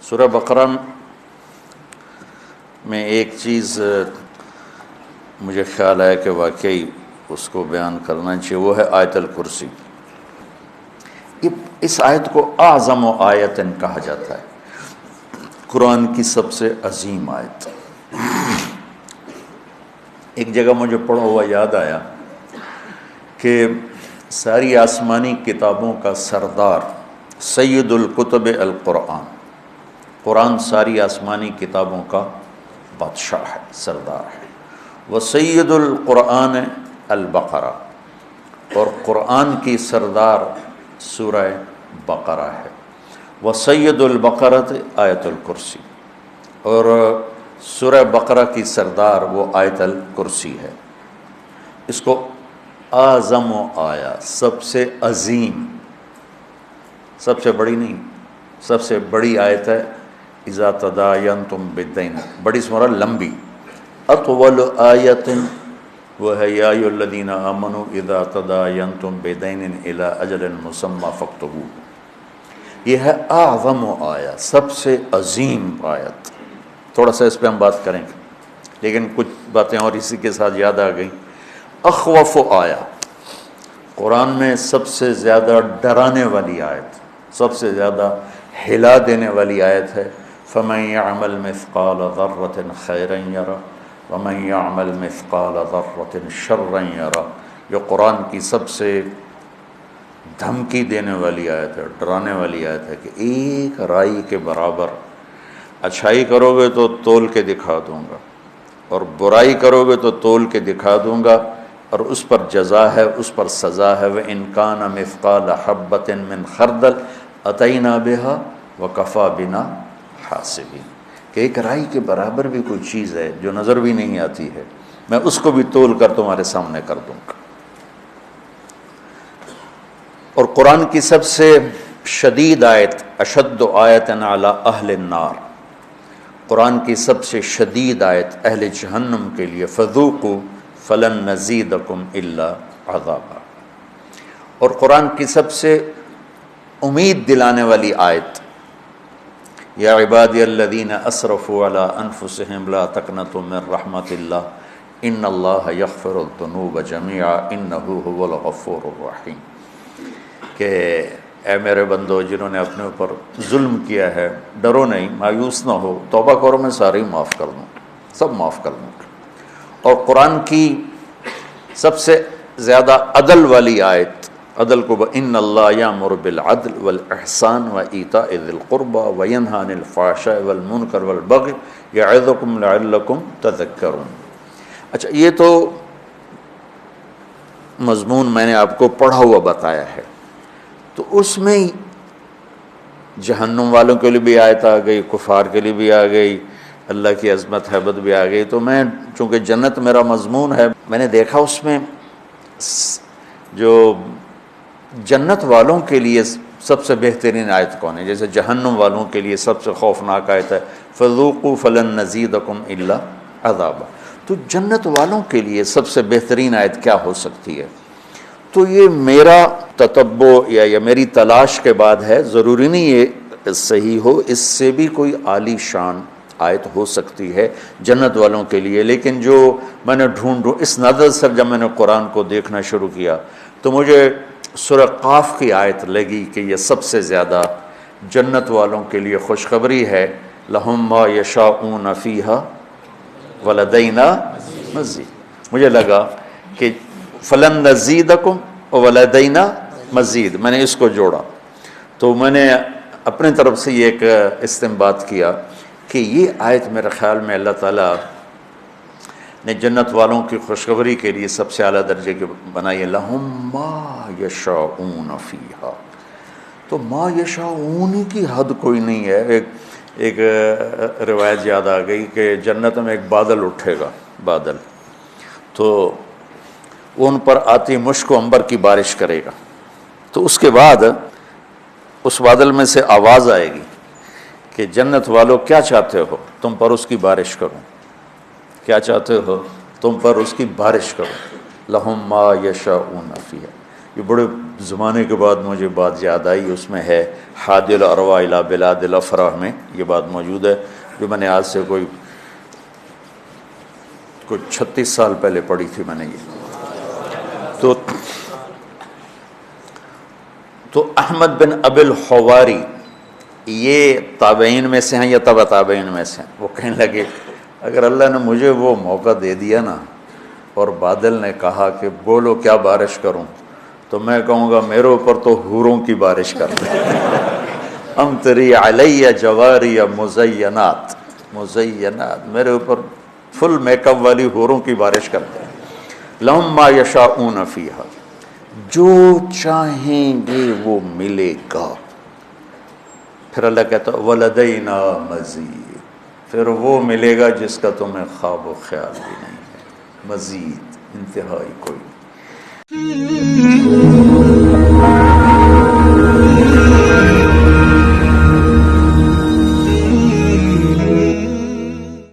سورہ بقرہ میں ایک چیز مجھے خیال ہے کہ واقعی اس کو بیان کرنا چاہیے، وہ ہے آیت الکرسی۔ اس آیت کو اعظم آیت کہا جاتا ہے، قرآن کی سب سے عظیم آیت۔ ایک جگہ مجھے پڑھا ہوا یاد آیا کہ ساری آسمانی کتابوں کا سردار سید الکتب القرآن، قرآن ساری آسمانی کتابوں کا بادشاہ ہے، سردار ہے۔ وہ سید القرآن البقرہ، اور قرآن کی سردار سورہ بقرہ ہے۔ وہ سید البقرۃ آیت الکرسی، اور سورہ بقرہ کی سردار وہ آیت الکرسی ہے۔ اس کو اعظم آیا، سب سے عظیم، سب سے بڑی نہیں، سب سے بڑی آیت ہے۔ اذا تداینتم بدین، بڑی سے مراد لمبی۔ اطول آیت وہ ہے یا ایھا الذین آمنوا اذا تداینتم بدین الی اجل مسمی فاکتبوہ۔ یہ ہے اعظم آیت، سب سے عظیم آیت۔ تھوڑا سا اس پہ ہم بات کریں گے، لیکن کچھ باتیں اور اسی کے ساتھ یاد آ گئیں۔ اخوف آیا، قرآن میں سب سے زیادہ ڈرانے والی آیت، سب سے زیادہ ہلا دینے والی آیت ہے۔ فَمَن يَعْمَلْ مِثْقَالَ ذَرَّةٍ خَيْرًا يَرَهُ وَمَن يَعْمَلْ مِثْقَالَ ذَرَّةٍ شَرًّا يَرَهُ۔ یہ قرآن کی سب سے دھمکی دینے والی آیت ہے، ڈرانے والی آیت ہے کہ ایک رائی کے برابر اچھائی کرو گے تو تول کے دکھا دوں گا، اور برائی کرو گے تو تول کے دکھا دوں گا، اور اس پر جزا ہے، اس پر سزا ہے۔ وَإِن كَانَ مِثْقَالَ حَبَّةٍ مِّنْ خَرْدَلٍ أَتَيْنَا بِهَا وَكَفَىٰ بِنَا حَاسِبِينَ، کہ ایک رائی کے برابر بھی کوئی چیز ہے جو نظر بھی نہیں آتی ہے، میں اس کو بھی تول کر تمہارے سامنے کر دوں گا۔ اور قرآن کی سب سے شدید آیت، اشد آیت علی اہل النار، قرآن کی سب سے شدید آیت اہل جہنم کے لیے، فذوقوا فلن نزیدکم الا عذابا۔ اور قرآن کی سب سے امید دلانے والی آیت، یا عبادی الذین اسرفوا علی انفسہم لا تقنطوا من رحمت اللہ ان اللہ یغفر الذنوب جميعا انہ هو الغفور الرحیم، کہ اے میرے بندو جنہوں نے اپنے اوپر ظلم کیا ہے، ڈرو نہیں، مایوس نہ ہو، توبہ کرو، میں سارے ہی معاف کر دوں، سب معاف کر دوں گا۔ اور قرآن کی سب سے زیادہ عدل والی آیت، عدل کو ان اللہ یامر بالعدل والاحسان وایتاء ذی القربى وینہی عن الفحشاء والمنکر والبغی یعظکم لعلکم تذکرون۔ اچھا، یہ تو مضمون میں نے آپ کو پڑھا ہوا بتایا ہے، تو اس میں جہنم والوں کے لیے بھی آیت آ گئی، کفار کے لیے بھی آ گئی، اللہ کی عظمت ہیبت بھی آ گئی۔ تو میں چونکہ جنت میرا مضمون ہے، میں نے دیکھا اس میں جو جنت والوں کے لیے سب سے بہترین آیت کون ہے، جیسے جہنم والوں کے لیے سب سے خوفناک آیت ہے فذوقوا فلن نزیدکم الا عذابا۔ تو جنت والوں کے لیے سب سے بہترین آیت کیا ہو سکتی ہے؟ تو یہ میرا تتبع یا میری تلاش کے بعد ہے، ضروری نہیں یہ صحیح ہو، اس سے بھی کوئی عالی شان آیت ہو سکتی ہے جنت والوں کے لیے۔ لیکن جو میں نے ڈھونڈوں، اس نظر سے جب میں نے قرآن کو دیکھنا شروع کیا تو مجھے سورہ قاف کی آیت لگی کہ یہ سب سے زیادہ جنت والوں کے لیے خوشخبری ہے، لہم ما یشاءون فیہا ولدینا مزید۔ مجھے لگا کہ فلن نزیدکم ولدینا مزید، میں نے اس کو جوڑا، تو میں نے اپنے طرف سے یہ ایک استنباط کیا کہ یہ آیت میرے خیال میں اللہ تعالیٰ نے جنت والوں کی خوشخبری کے لیے سب سے اعلیٰ درجے کی بنائی ہے، لہم ما یشاءون فیہا۔ تو ما یشاءون کی حد کوئی نہیں ہے۔ ایک روایت یاد آ گئی کہ جنت میں ایک بادل اٹھے گا، بادل، تو وہ ان پر آتی مشک و عنبر کی بارش کرے گا، تو اس کے بعد اس بادل میں سے آواز آئے گی کہ جنت والو کیا چاہتے ہو، تم پر اس کی بارش کروں، کیا چاہتے ہو تم پر اس کی بارش کرو، لہم ما یشاءون فیہا۔ یہ بڑے زمانے کے بعد مجھے بات یاد آئی، اس میں ہے حادی الارواح الی بلاد الافراح میں یہ بات موجود ہے، جو میں نے آج سے کوئی 36 سال پہلے پڑھی تھی میں نے یہ۔ تو احمد بن ابی الحواری یہ تابعین میں سے ہیں یا تبع تابعین میں سے ہیں؟ وہ کہنے لگے اگر اللہ نے مجھے وہ موقع دے دیا نا اور بادل نے کہا کہ بولو کیا بارش کروں، تو میں کہوں گا میرے اوپر تو حوروں کی بارش کر دیں۔ امطری علیہ جواری مزینات، میرے اوپر فل میک اپ والی حوروں کی بارش کر دیں۔ لہم ما یشاءون فیہا، جو چاہیں گے وہ ملے گا۔ پھر اللہ کہتا ولدینا مزید، پھر وہ ملے گا جس کا تمہیں خواب و خیال بھی نہیں ہے، مزید، انتہائی کوئی۔